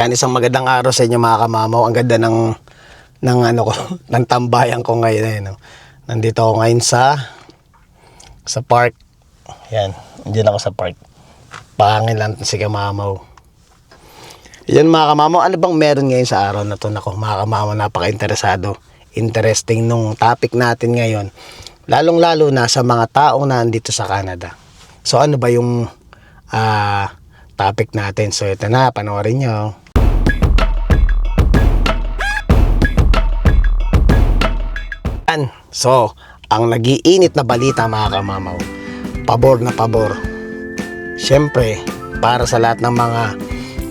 Yan, isang magandang araw sa inyo mga kamamaw. Ang ganda ng ano ko, ng tambayan ko ngayon. Eh, no? Nandito ako ngayon sa park. Yan, nandiyan ako sa park. Pangin lang si kamamaw. Yan mga kamamaw, ano bang meron ngayon sa araw na to? Nako mga kamamaw, napaka-interesado. Interesting nung topic natin ngayon. Lalong-lalo na sa mga taong nandito sa Canada. So ano ba yung topic natin? So ito na, panoorin nyo. So, ang nagiinit na balita mga kamamaw, pabor na pabor. Siyempre, para sa lahat ng mga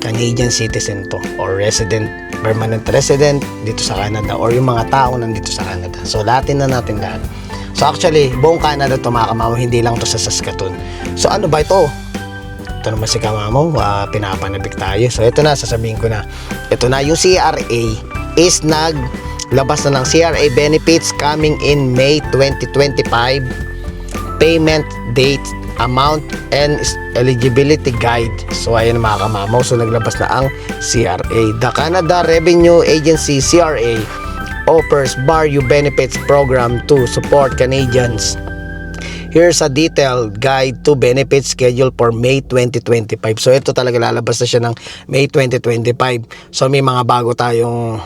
Canadian citizen to or resident, permanent resident dito sa Canada or yung mga tao nandito sa Canada. So, latin na natin lahat. So, actually, buong Canada to mga kamamaw, hindi lang to sa Saskatoon. So, ano ba ito? Ito naman si kamamaw, pinapanabik tayo. So, ito na, sasabihin ko na. Ito na, yung CRA is labas na ng CRA benefits coming in May 2025. Payment date, amount, and eligibility guide. So ayan mga kamamaw, so naglabas na ang CRA. The Canada Revenue Agency CRA offers value benefits program to support Canadians. Here's a detailed guide to benefits schedule for May 2025. So ito talaga lalabas na siya ng May 2025. So may mga bago tayong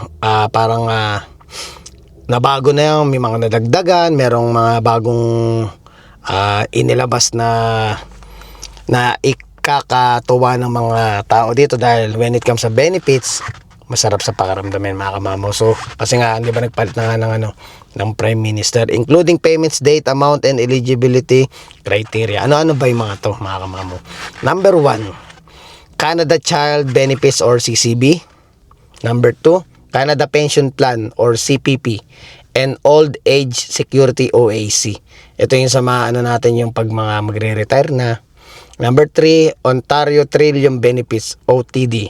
na bago na yung may mga nadagdagan, merong mga bagong inilabas na ikakatuwa ng mga tao dito dahil when it comes sa benefits, masarap sa pakaramdaman mga kamamaw. So kasi nga hindi ba nagpalit na nga ng Prime Minister, including payments date, amount, and eligibility criteria. Ano ba yung mga to mga kamamaw? Number 1, Canada Child Benefits or CCB. Number 2, Canada Pension Plan or CPP, and Old Age Security OAC. Ito yung sa mga natin yung pag mga magre-retire na. Number 3, Ontario Trillium Benefits OTD.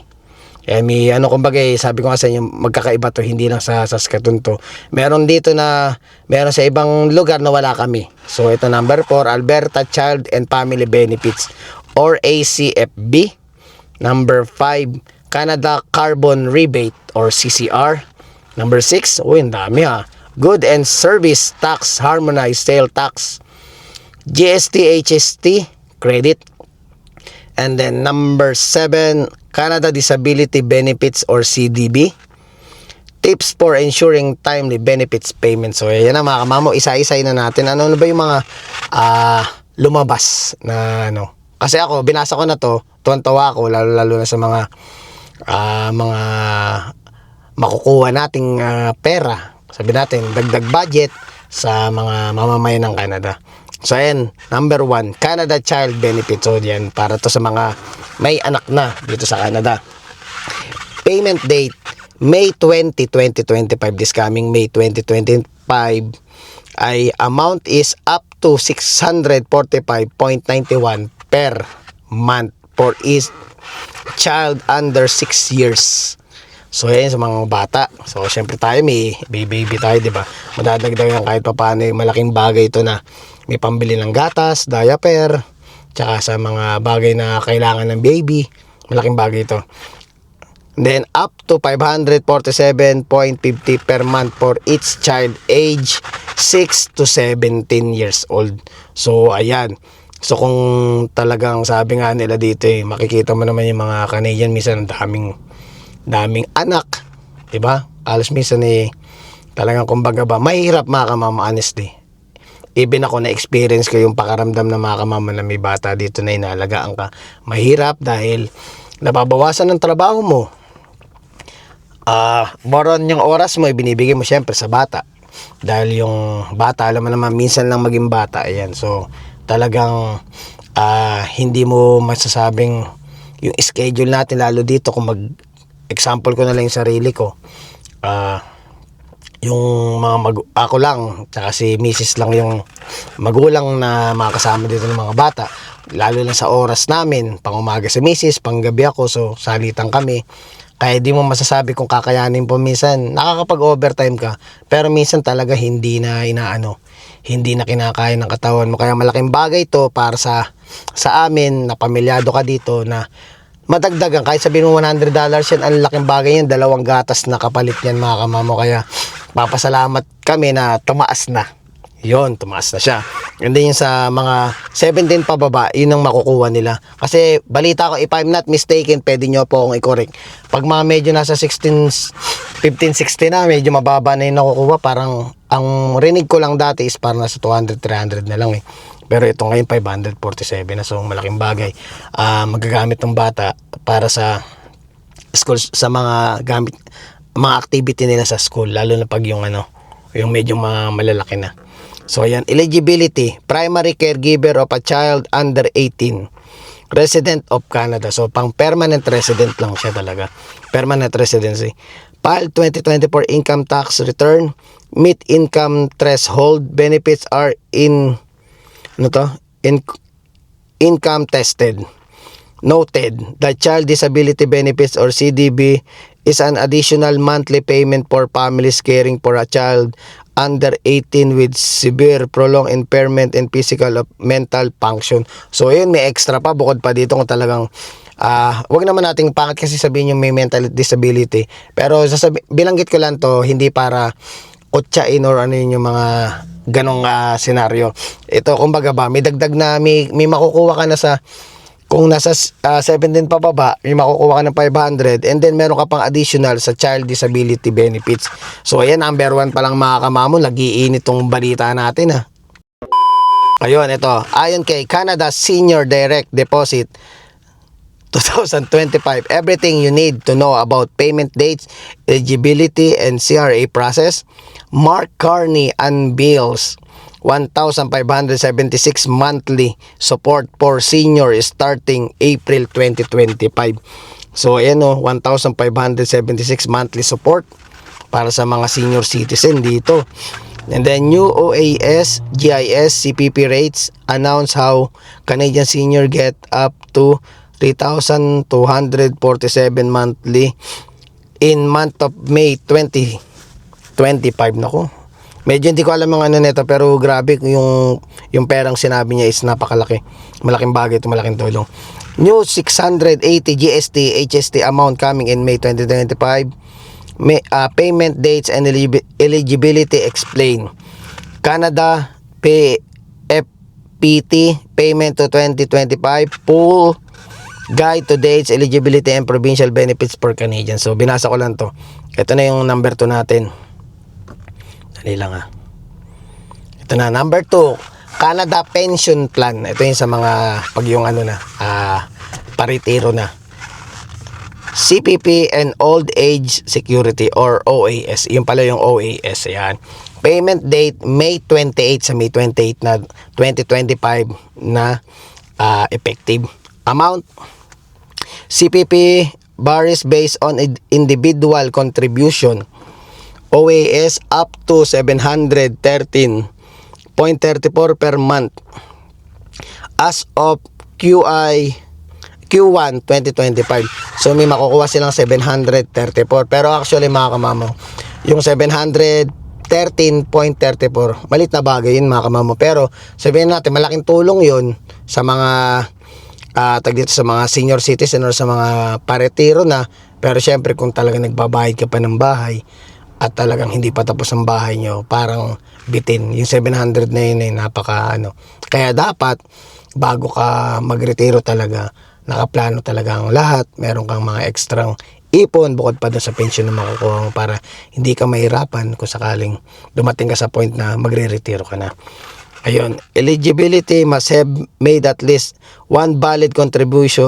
May kumbaga sabi ko nga sa inyo, magkakaiba to, hindi lang sa Saskatoon to. Meron dito na meron sa ibang lugar na wala kami. So ito number 4, Alberta Child and Family Benefits or ACFB. Number 5, Canada Carbon Rebate or CCR. Number 6, ang dami Good and Service Tax Harmonized Sale Tax. GST HST Credit. And then number 7, Canada Disability Benefits or CDB. Tips for ensuring timely benefits payment. So yan na mga kamamo, isa-isay na natin. Ano ba yung mga lumabas na Kasi ako, binasa ko na to, tuwan-tuwa ako, lalo na sa mga makukuha nating pera, sabi natin dagdag budget sa mga mamamayan ng Canada. So ayan, number 1, Canada Child Benefits. So yan, para to sa mga may anak na dito sa Canada. Payment date, May 20, 2025. This coming May 2025 ay amount is up to 645.91 per month for each child under 6 years. So yan sa mga bata. So syempre tayo may baby tayo, di ba? Madadagdagan kahit papaano, malaking bagay ito na may pambili ng gatas, diaper, tsaka sa mga bagay na kailangan ng baby, malaking bagay ito. Then up to 547.50 per month for each child age 6 to 17 years old. So ayan. So kung talagang sabi nga nila dito makikita mo naman yung mga Canadian minsan daming anak, 'di ba? Alas minsan talagang kumbaga ba mahirap mga kamama, honestly. Even ako na-experience ko yung pakaramdam ng mga kamama na may bata dito na inaalagaan ka. Mahirap dahil nababawasan ng trabaho mo. Moron yung oras mo ibinibigay mo syempre sa bata. Dahil yung bata, alam mo naman minsan lang maging bata, ayan. So talagang hindi mo masasabing yung schedule natin, lalo dito kung example ko na lang yung sarili ko, yung mga ako lang tsaka si misis lang yung magulang na makakasama dito ng mga bata, lalo lang sa oras namin, pang umaga si misis, pang gabi ako, so salitan kami. Kaya di mo masasabi kung kakayanin po, minsan nakakapag overtime ka pero minsan talaga hindi na kinakaya ng katawan mo. Kaya malaking bagay to para sa amin na pamilyado ka dito, na madagdagan, kahit sabihin mo $100 yan, ang laking bagay yan, 2 gatas na kapalit yan mga kamamo. Kaya papasalamat kami na tumaas na. Yon, tumaas na siya. And then yung sa mga 17 pababa, yun ang makukuha nila. Kasi balita ko, if I'm not mistaken, pwede nyo po akong i-correct. Pag mga medyo nasa 15, 16 na, medyo mababa na yung nakukuha. Parang ang rinig ko lang dati is parang nasa 200, 300 na lang eh. Pero ito ngayon 547 na, so malaking bagay. Magagamit ng bata para sa school, sa mga gamit, mga activity nila sa school, lalo na pag yung yung medyo mga malalaki na. So ayan, eligibility, primary caregiver of a child under 18, resident of Canada. So pang permanent resident lang siya talaga, permanent residency. File 2024 income tax return, meet income threshold, benefits are income tested. Noted, the Child Disability Benefits or CDB is an additional monthly payment for families caring for a child under 18 with severe prolonged impairment in physical or mental function. So yun, may extra pa bukod pa dito kung talagang wag naman nating pangit kasi sabihin yung may mental disability. Pero bilanggit ko lang to, hindi para kutsain or ano yun yung mga ganong senaryo. Ito kumbaga ba, may dagdag na may makukuha ka na sa, kung nasa 17 pa baba, may makukuha ka ng 500 and then meron ka pang additional sa child disability benefits. So ayan, number 1 pa lang mga kamamo, nag-iinit tong balita natin ha. Ayun, ito, ayon kay Canada Senior Direct Deposit 2025, everything you need to know about payment dates, eligibility, and CRA process. Mark Carney unveils 1,576 monthly support for senior starting April 2025. So ayan o, 1,576 monthly support para sa mga senior citizen dito. And then new OAS, GIS, CPP rates announce how Canadian senior get up to 3,247 monthly in month of May 2025. Nako, medyo hindi ko alam yung ano nito, pero grabe yung perang sinabi niya is napakalaki. Malaking bagay ito, malaking tulong. New 680 GST HST amount coming in May 2025. Payment dates and eligibility explain. Canada PFPT payment to 2025 full guide to dates, eligibility, and provincial benefits for Canadians. So binasa ko lang to. Ito na yung number 2 natin. Dali lang ha. Ito na, number 2, Canada Pension Plan. Ito yung sa mga pag yung paritiro na. CPP and Old Age Security or OAS. Yung pala yung OAS. Ayan. Payment date May 28 sa May 28 na 2025 na effective. Amount CPP varies based on individual contribution. OAS up to 713.34 per month as of Q1 2025. So may makukuha silang 734, pero actually mga kamamo, yung 713.34 malit na bagay yun mga kamamo, pero sabihin natin malaking tulong yun sa mga dito sa mga senior citizen or sa mga paretiro na. Pero syempre kung talagang nagbabayad ka pa ng bahay at talagang hindi pa tapos ang bahay nyo, parang bitin yung 700 na yun ay napaka Kaya dapat bago ka magretiro talaga, nakaplano talaga ang lahat, meron kang mga ekstrang ipon bukod pa doon sa pension na makukuha mo para hindi ka mahirapan kung sakaling dumating ka sa point na magre-retiro ka na. Ayun, eligibility must have made at least one valid contribution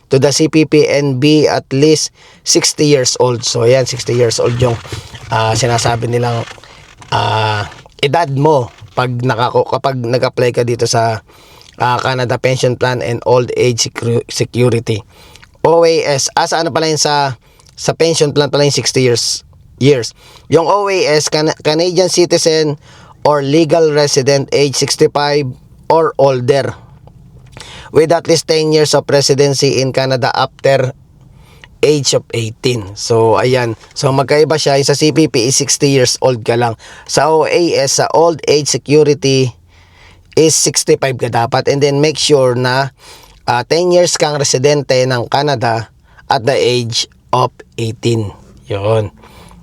to the CPP and be at least 60 years old. So ayan, 60 years old yung sinasabi nilang edad mo kapag nag-apply ka dito sa Canada Pension Plan and Old Age Security. OAS, ano pala yun sa pension plan pala yung 60 years. Yung OAS, Canadian citizen or legal resident age 65 or older with at least 10 years of residency in Canada after age of 18. So ayan, so magkaiba siya. Sa CPP is 60 years old ka lang. Sa OAS, sa Old Age Security is 65 ka dapat, and then make sure na 10 years kang residente ng Canada at the age of 18. Yun.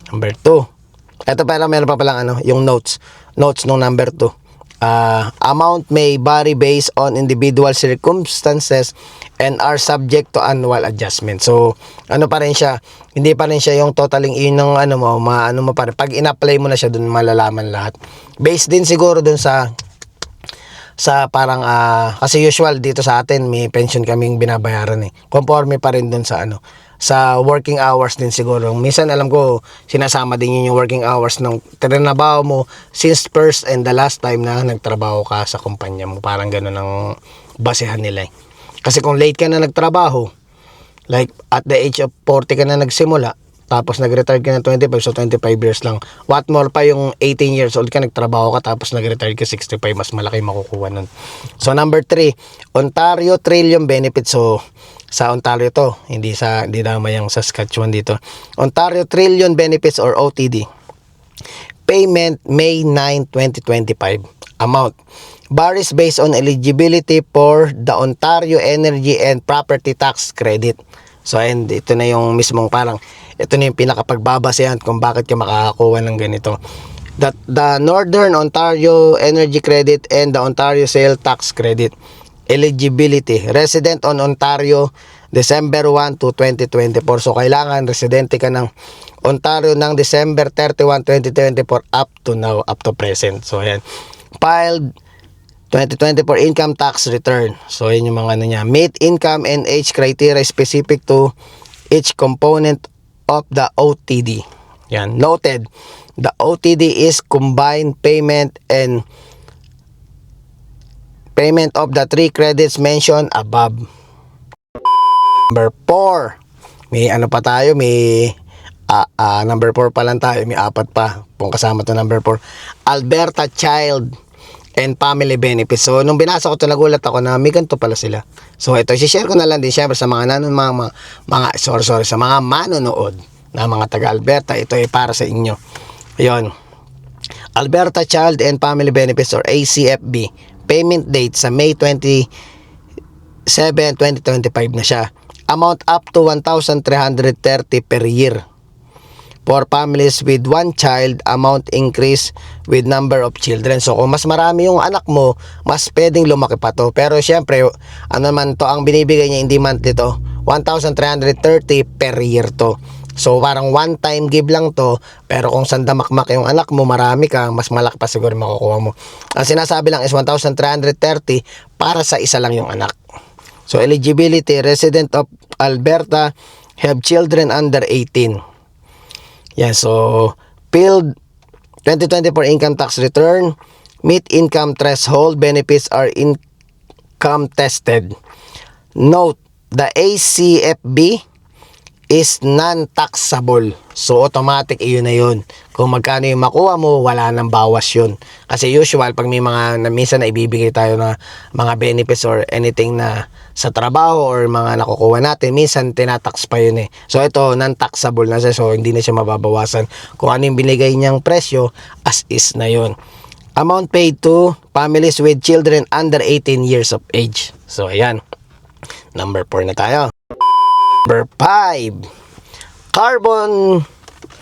Number 2. Ito pala, meron pa palang yung notes nung number 2. Amount may vary based on individual circumstances and are subject to annual adjustment. So, pa rin siya, hindi pa rin siya yung totaling yun ng mo pa rin. Pag in-apply mo na siya, dun malalaman lahat. Based din siguro dun sa parang kasi usual dito sa atin may pension kaming binabayaran conforme pa rin dun sa sa working hours din siguro. Minsan alam ko sinasama din yun yung working hours ng trinabaho mo since first and the last time na nagtrabaho ka sa kumpanya mo. Parang gano'n ang basehan nila Kasi kung late ka na nagtrabaho, like at the age of 40 ka na nagsimula, tapos nag-retire ka na 25, so 25 years lang. What more pa yung 18 years old ka, nagtrabaho ka, tapos nag-retire ka 65, mas malaki makukuha nun. So number 3, Ontario Trillium Benefits. So sa Ontario to, hindi naman yung Saskatchewan dito. Ontario Trillium Benefits or OTD. Payment May 9, 2025. Amount varies based on eligibility for the Ontario Energy and Property Tax Credit. So and ito na yung mismong parang ito na yung pinakapagbabasehan kung bakit ka makakakuha ng ganito. The Northern Ontario Energy Credit and the Ontario Sale Tax Credit. Eligibility. Resident on Ontario December 1 to 2024. So kailangan residente ka ng Ontario ng December 31, 2024 up to now, up to present. So ayan. Filed 2024 income tax return. So yun yung mga niya. Meet income and age criteria specific to each component of the OTD. Yan. Noted, the OTD is combined payment and payment of the 3 credits mentioned above. Number 4. May pa tayo, may number 4 pa lang tayo, may 4 pa. Kung kasama to number 4. Alberta Child and Family Benefits. So, nung binasa ko ito, nagulat ako na may ganito pala sila. So, ito, i-share ko na lang din syempre sa mga sa mga manonood na mga taga-Alberta. Ito ay para sa inyo. Ayun. Alberta Child and Family Benefits or ACFB. Payment date sa May 27, 2025 na siya. Amount up to 1,330 per year. For families with 1 child, amount increase with number of children. So kung mas marami yung anak mo, mas pwedeng lumaki pa to. Pero syempre, man to, ang binibigay niya hindi monthly to, 1,330 per year to. So parang one time give lang to, pero kung sandamakmak yung anak mo, marami ka, mas malaki pa siguro makukuha mo. Ang sinasabi lang is 1,330 para sa isa lang yung anak. So eligibility, resident of Alberta, have children under 18. Yan, so field 2024 income tax return, meet income threshold, benefits are income tested. Note, the ACFB is non-taxable. So automatic iyon na yun. Kung magkano yung makuha mo, wala nang bawas yun. Kasi usual, pag may minsan na ibibigay tayo na mga benefits or anything na sa trabaho or mga nakukuha natin, minsan tinatax pa yun So ito, non-taxable na siya. So hindi na siya mababawasan. Kung ano yung binigay niyang presyo, as is na yun. Amount paid to families with children under 18 years of age. So ayan. Number 4 na tayo. Number 5.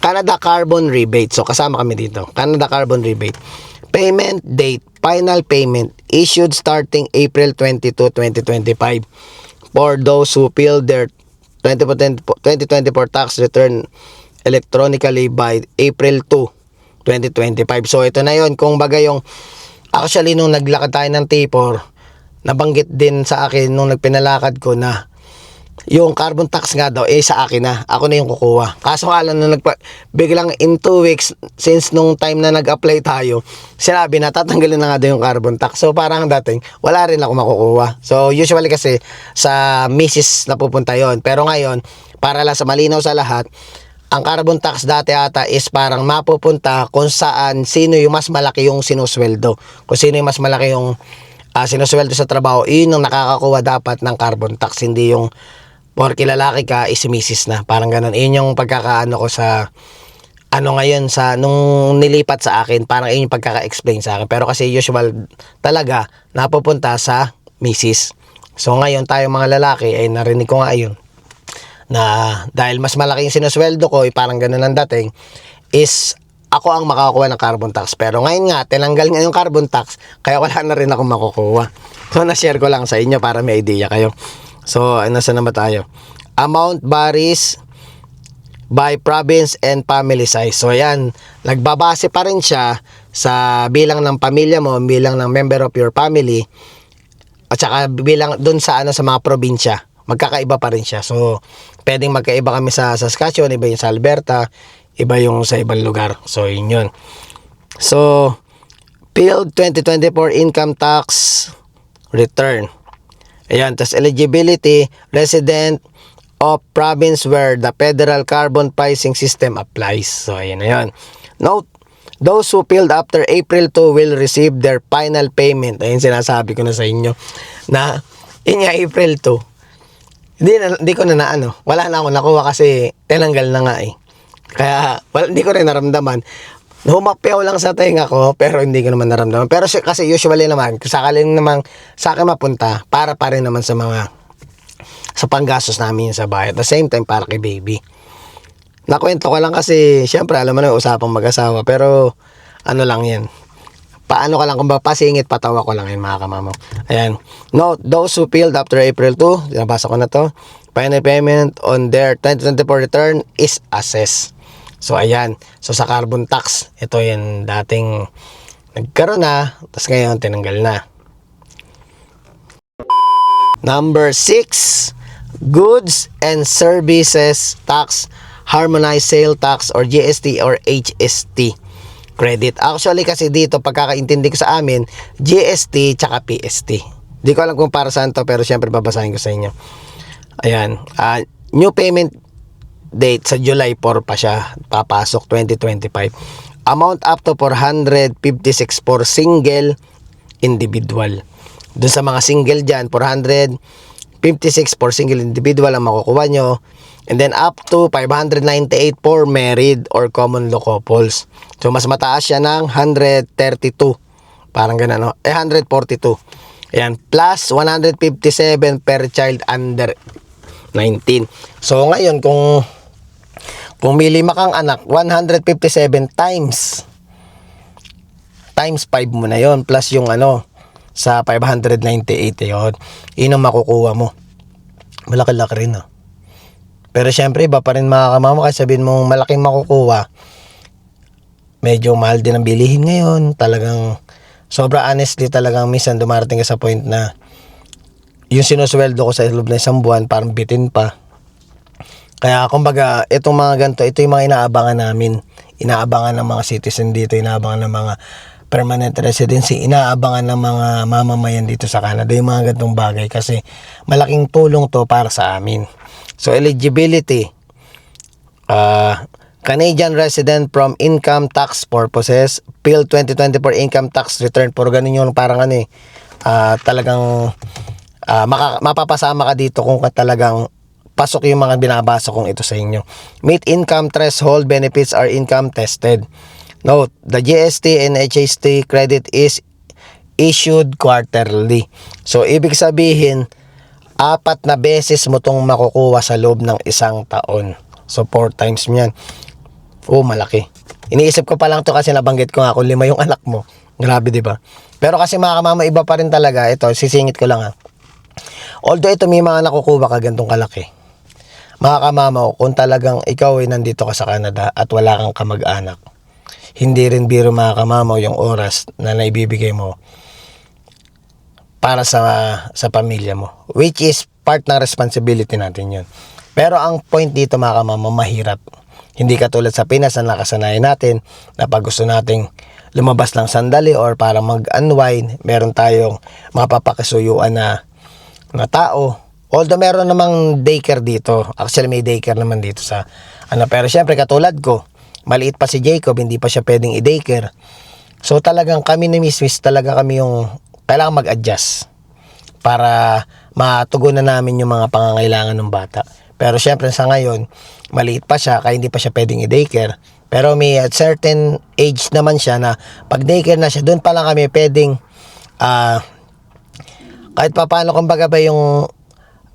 Canada Carbon Rebate. So kasama kami dito. Canada Carbon Rebate. Payment date. Final payment issued starting April 22, 2025 for those who filled their 2024 tax return electronically by April 2, 2025. So ito na yon. Kung baga yung actually nung naglakad tayo ng T4, nabanggit din sa akin nung nagpinalakad ko na yung carbon tax nga daw sa akin na, ako na yung kukuha. Kaso alam na biglang in 2 weeks since nung time na nag-apply tayo, sinabi na tatanggalin na nga daw yung carbon tax. So parang dating wala rin ako makukuha. So usually kasi sa misis na pupunta yon. Pero ngayon, para lang sa malinaw sa lahat, ang carbon tax dati ata is parang mapupunta kung saan sino yung mas malaki yung sinusweldo. Kung sino yung mas malaki yung sinusweldo sa trabaho, yun yung nakakakuha dapat ng carbon tax, hindi yung porke lalaki ka is misis na. Parang ganun. Yun yung pagkakaano ko sa ngayon sa nung nilipat sa akin, parang yun yung pagkaka-explain sa akin. Pero kasi usual talaga napupunta sa misis. So ngayon tayo mga lalaki ay narinig ko nga yun na dahil mas malaki yung sinusweldo ko, parang ganun ang dating, is ako ang makakakuha ng carbon tax. Pero ngayon nga, tinanggal nga yung carbon tax, kaya wala na rin ako makukuha. So na-share ko lang sa inyo para may idea kayo. So nasa na ba tayo? Amount varies by province and family size. So ayan, nagbabase pa rin siya sa bilang ng pamilya mo, bilang ng member of your family, at saka bilang dun sa sa mga probinsya. Magkakaiba pa rin siya. So, pwedeng magkaiba kami sa Saskatchewan, iba yung sa Alberta, iba yung sa ibang lugar. So, yun. So, PILD 2024 income tax return. Ayan, tas eligibility, resident of province where the federal carbon pricing system applies. So, ayan na yun. Note, those who filled after April 2 will receive their final payment. Ayun, sinasabi ko na sa inyo na yun nga, April 2. Hindi ko na wala na ako nakuha kasi tinanggal na nga eh. Kaya hindi ko rin naramdaman. Humapyaw lang sa tenga ko pero hindi ko naman naramdaman. Pero kasi usually naman, kung sakaling naman sa akin mapunta, para pa rin naman sa panggastos namin sa bahay. At the same time, para kay baby. Nakwento ko lang kasi, syempre, alam mo na, usapang mag-asawa. Pero, lang yan. Paano ka lang, kung pasingit, patawa ko lang yan, mga kamamo. Ayan. Note, those who filled after April 2, nabasa ko na to, final payment on their 2024 return is assessed. So, ayan. So, sa carbon tax, ito yung dating nagkaroon na, tapos ngayon, tinanggal na. Number 6, goods and services tax, harmonized sale tax or GST or HST credit. Actually kasi dito pagkakaintindi ko sa amin, GST tsaka PST. Di ko alam kung para saan to pero syempre babasahin ko sa inyo. Ayan, new payment date sa July 4 pa siya papasok 2025. Amount up to 456 for single individual. Doon sa mga single dyan, 456 for single individual ang makukuha nyo. And then up to 598 for married or common law couples. So mas mataas siya ng 132. Parang ganun, no? 142. Ayan, plus 157 per child under 19. So ngayon kung may 5 kang anak, 157 times 5 mo na yon plus yung sa 598 yun. Yun ang makukuha mo. Malaki-laki rin Pero syempre iba pa rin mga kamama kasi sabihin mong malaking makukuha. Medyo mahal din ang bilihin ngayon. Talagang sobra honestly talagang minsan dumarating ka sa point na yung sinusweldo ko sa loob na isang buwan parang bitin pa. Kaya kumbaga itong mga ganito, ito yung mga inaabangan namin. Inaabangan ng mga citizen dito, inaabangan ng mga permanent residency, inaabangan ng mga mamamayan dito sa Canada yung mga ganitong bagay kasi malaking tulong to para sa amin. So eligibility, Canadian resident from income tax purposes, PIL 2024 income tax return, puro ganun yung parang talagang mapapasama ka dito kung talagang pasok yung mga binabasa kong ito sa inyo. Meet income threshold, benefits are income tested. Note, the GST and HST credit is issued quarterly. So, ibig sabihin, 4 na beses mo itong makukuha sa loob ng isang taon. So, 4 times mo yan. Oh, malaki. Iniisip ko pa lang to kasi nabanggit ko nga kung 5 yung anak mo. Grabe, di ba? Pero kasi mga kamama, iba pa rin talaga. Ito, sisingit ko lang Although ito may mga nakukuha ka gantong kalaki. Mga kamama, kung talagang ikaw ay nandito ka sa Canada at wala kang kamag-anak, hindi rin biro mga kamama yung oras na naibibigay mo para sa pamilya mo. Which is part ng responsibility natin yun. Pero ang point dito mga kamama, mahirap. Hindi katulad sa Pinas na nakasanayan natin na pag gusto nating lumabas lang sandali or para mag-unwind, meron tayong mapapakisuyuan na tao. Although meron namang daycare dito. Actually may daycare naman dito sa pero syempre katulad ko, maliit pa si Jacob, hindi pa siya pwedeng i-daycare. So talagang kami ni Miss talaga kami yung kailangan mag-adjust para matugunan namin yung mga pangangailangan ng bata. Pero syempre sa ngayon, maliit pa siya kaya hindi pa siya pwedeng i-daycare. Pero may at certain age naman siya na pag daycare na siya, doon pa lang kami pwedeng kahit pa paano kumbaga ba yung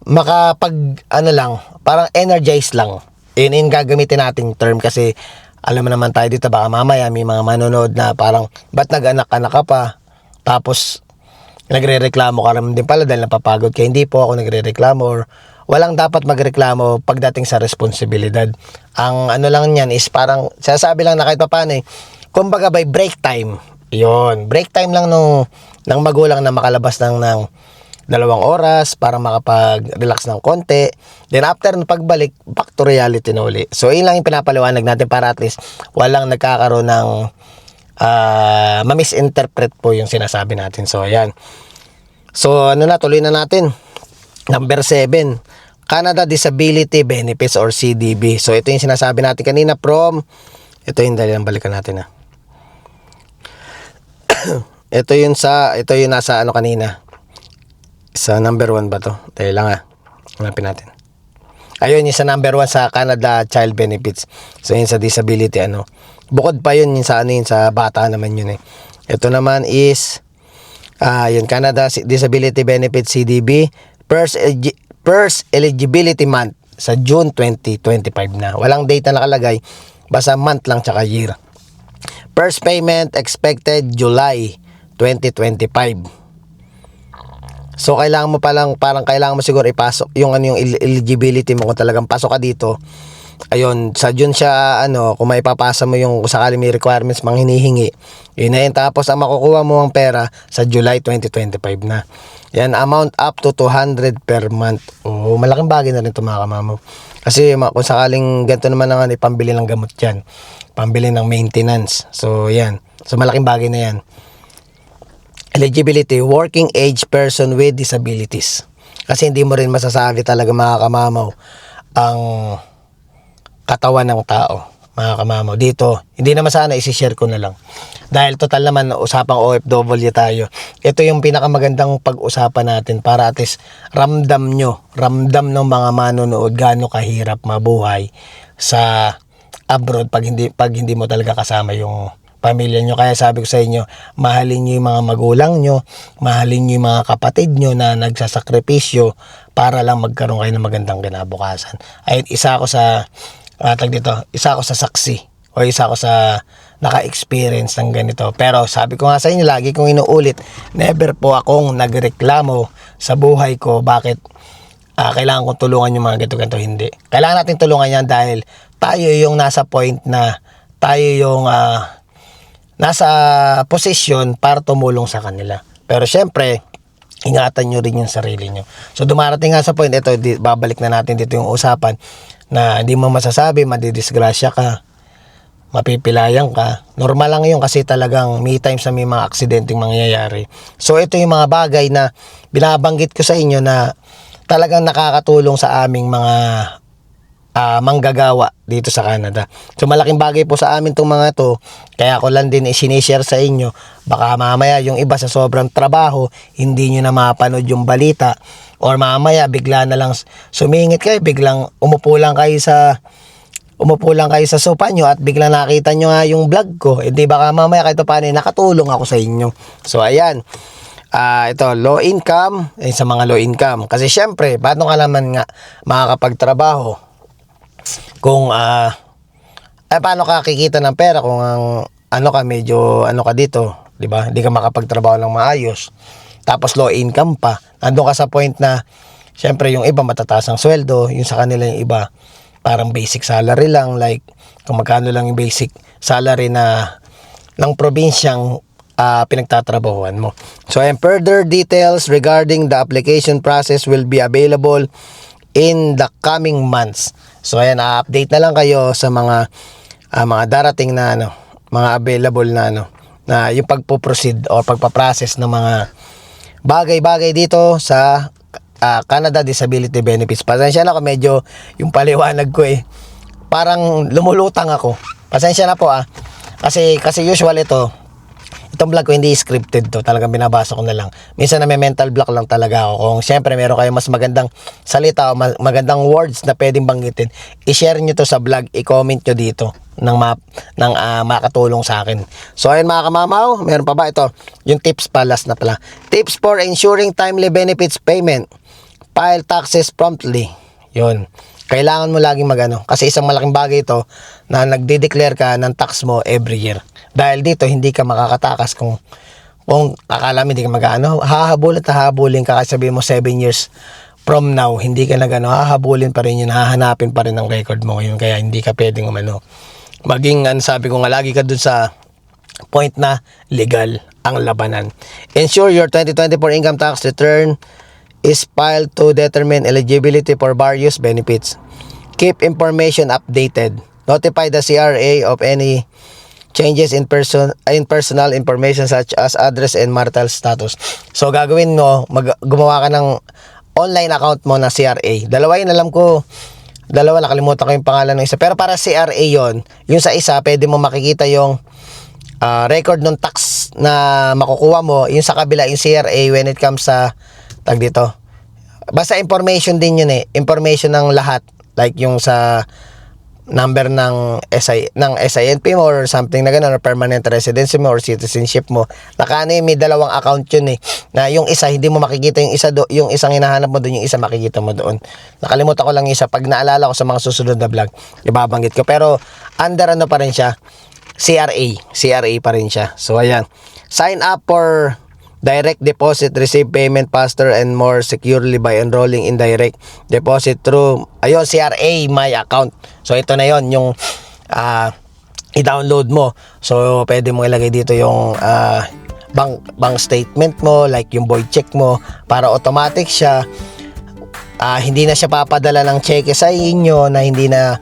makapag ano lang, parang energize lang. Yun gagamitin nating term kasi alam mo naman tayo dito baka mamaya may mga manonood na parang ba't nag-anak-anak ka pa tapos nagrereklamo ka rin din pala dahil napapagod ka. Hindi po ako nagrereklamo or walang dapat magreklamo pagdating sa responsibilidad. Ang ano lang niyan is parang sasabi lang na kahit pa paano kumbaga by break time. Yun, break time lang ng magulang na makalabas ng 2 oras para makapag-relax ng konti. Then after ng pagbalik, back to reality na uli. So yun lang yung pinapaliwanag natin para at least walang nagkakaroon ng ma-misinterpret po yung sinasabi natin. So ayan. So ano na, tuloy na natin. Number 7, Canada Disability Benefits or CDB. So ito yung sinasabi natin kanina ito yung dali lang balikan natin ito yung nasa ano kanina. Sa number 1 ba to? Dahil lang hanapin natin. Ayun, yung sa number 1 sa Canada Child Benefits. So yun sa disability bukod pa yun sa yun sa bata naman yun Ito naman is yun Canada Disability Benefits CDB first eligibility month sa June 2025 na. Walang date na nakalagay, basta month lang tsaka year. First payment expected July 2025. So kailangan mo kailangan mo siguro ipasok yung yung eligibility mo kung talagang pasok ka dito. Ayun, sa June siya kung maipapasa mo yung kung sakali may requirements mang hinihingi. Yun na yun. Tapos ang makukuha mo ang pera sa July 2025 na. Yan, amount up to 200 per month. Oh, malaking bagay na rin ito mga kamamo. Kasi kung sakaling ganito naman ang pambili ng gamot dyan. Pambili ng maintenance. So yan. So malaking bagay na yan. Eligibility, working age person with disabilities. Kasi hindi mo rin masasabi talaga mga kamamaw ang katawan ng tao, mga kamamaw. Dito, hindi naman sana isi-share ko na lang. Dahil total naman usapang OFW tayo. Ito yung pinakamagandang pag-usapan natin para at least ramdam ng mga manonood gaano kahirap mabuhay sa abroad pag hindi mo talaga kasama yung pamilya nyo. Kaya sabi ko sa inyo, mahalin nyo yung mga magulang nyo, mahalin nyo yung mga kapatid nyo na nagsasakripisyo para lang magkaroon kayo ng magandang kinabukasan. Ay isa ako sa saksi o isa ako sa naka-experience ng ganito. Pero sabi ko nga sa inyo, lagi kong inuulit, never po akong nagreklamo sa buhay ko bakit kailangan kong tulungan yung mga ganito, hindi. Kailangan natin tulungan yan dahil tayo yung nasa point na tayo yung nasa posisyon para tumulong sa kanila. Pero syempre, ingatan nyo rin yung sarili nyo. So dumarating nga sa point, ito, babalik na natin dito yung usapan na hindi mo masasabi, madidisgrasya ka, mapipilayan ka. Normal lang yun kasi talagang may times na may mga aksidenteng mangyayari. So ito yung mga bagay na binabanggit ko sa inyo na talagang nakakatulong sa aming mga manggagawa dito sa Canada. So malaking bagay po sa amin itong mga to. Kaya ako lang din sinishare sa inyo. Baka mamaya yung iba sa sobrang trabaho, hindi nyo na mapanood yung balita. Or mamaya bigla na lang sumingit kayo, biglang umupo lang kayo sa sofa nyo at biglang nakita nyo nga yung vlog ko. Hindi baka mamaya kahit paano nakatulong ako sa inyo. So ayan. Ito, low income. Sa mga low income. Kasi syempre, paano ka naman nga makakapagtrabaho kung paano ka kikita ng pera kung ka medyo ka dito, 'di ba? Hindi ka makapagtrabaho ng maayos. Tapos low income pa. Nandoon ka sa point na syempre yung iba matataas ang sweldo, yung sa kanila yung iba parang basic salary lang, like kung magkano lang yung basic salary na ng probinsyang pinagtatrabahuan mo. So, and further details regarding the application process will be available in the coming months. So ayan, update na lang kayo sa mga darating na mga available na na yung pagpo-proceed o pagpa-process ng mga bagay-bagay dito sa Canada Disability Benefits. Pasensya na ako, medyo yung paliwanag ko parang lumulutang ako. Pasensya na po kasi usual itong vlog ko hindi scripted to, talagang binabasa ko na lang. Minsan na may mental block lang talaga ako. Kung syempre meron kayong mas magandang salita o magandang words na pwedeng banggitin, i-share nyo to sa vlog, i-comment nyo dito makatulong sa akin. So ayun mga kamamaw, meron pa ba ito? Yung tips pa, last na pala. Tips for ensuring timely benefits payment. File taxes promptly. Yun. Kailangan mo laging magano kasi isang malaking bagay ito na nagde-declare ka ng tax mo every year. Dahil dito hindi ka makakatakas kung akala mo hindi ka mag-ano, hahabulin ka kasi sabihin mo 7 years from now, hindi ka nagano, hahabulin pa rin yun, hahanapin pa rin ang record mo ngayon, kaya hindi ka pwedeng maging, sabi ko nga, lagi ka dun sa point na legal ang labanan. Ensure your 2024 income tax return is filed to determine eligibility for various benefits. Keep information updated. Notify the CRA of any changes in personal information such as address and marital status. So gagawin mo, gumawa ka ng online account mo na CRA. Dalawa yun, alam ko. Dalawa, nakalimutan ko yung pangalan ng isa. Pero para CRA yon, yung sa isa, pwede mo makikita yung record ng tax na makukuha mo. Yung sa kabila, yung CRA when it comes sa tag dito. Basta information din yun information ng lahat, like yung sa number ng SINP mo or something na gano'n, or permanent residency mo or citizenship mo. May dalawang account yun na yung isa hindi mo makikita yung isa yung isang hinahanap mo doon, yung isa makikita mo doon. Nakalimutan ko lang isa, pag naalala ko sa mga susunod na vlog ibabanggit ko, pero under pa rin siya, CRA pa rin siya. So ayan, sign up for direct deposit, receive payment faster and more securely by enrolling in direct deposit through CRA My Account. So ito na yon, yung i-download mo. So pwede mo ilagay dito yung bank statement mo, like yung void check mo, para automatic siya. Hindi na siya papadala ng cheque sa inyo na hindi na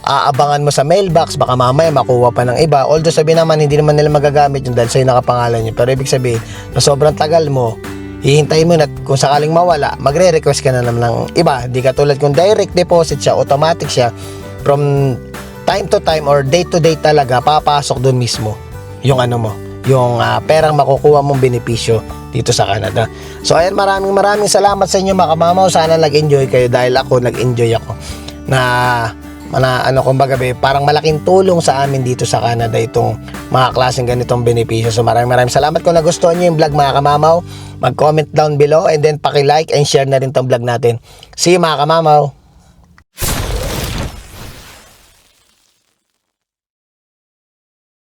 aabangan mo sa mailbox, baka mamaya makuha pa ng iba. Although sabihin naman, hindi naman nila magagamit yun dahil sa'yo nakapangalan yun. Pero ibig sabihin, na sobrang tagal mo, hihintayin mo na kung sakaling mawala, magre-request ka na naman ng iba. Hindi katulad kung direct deposit siya, automatic siya, from time to time or day to day talaga, papasok doon mismo yung yung perang makukuha mong benepisyo dito sa Canada. So ayan, maraming salamat sa inyo mga kamamaw. Sana nag-enjoy kayo dahil ako, nag-enjoy ako kumbaga parang malaking tulong sa amin dito sa Canada itong mga klaseng ganitong benepisyo. So maraming salamat. Kung nagustuhan nyo yung vlog mga kamamaw, mag-comment down below and then paki-like and share na rin tong vlog natin. See you mga kamamaw.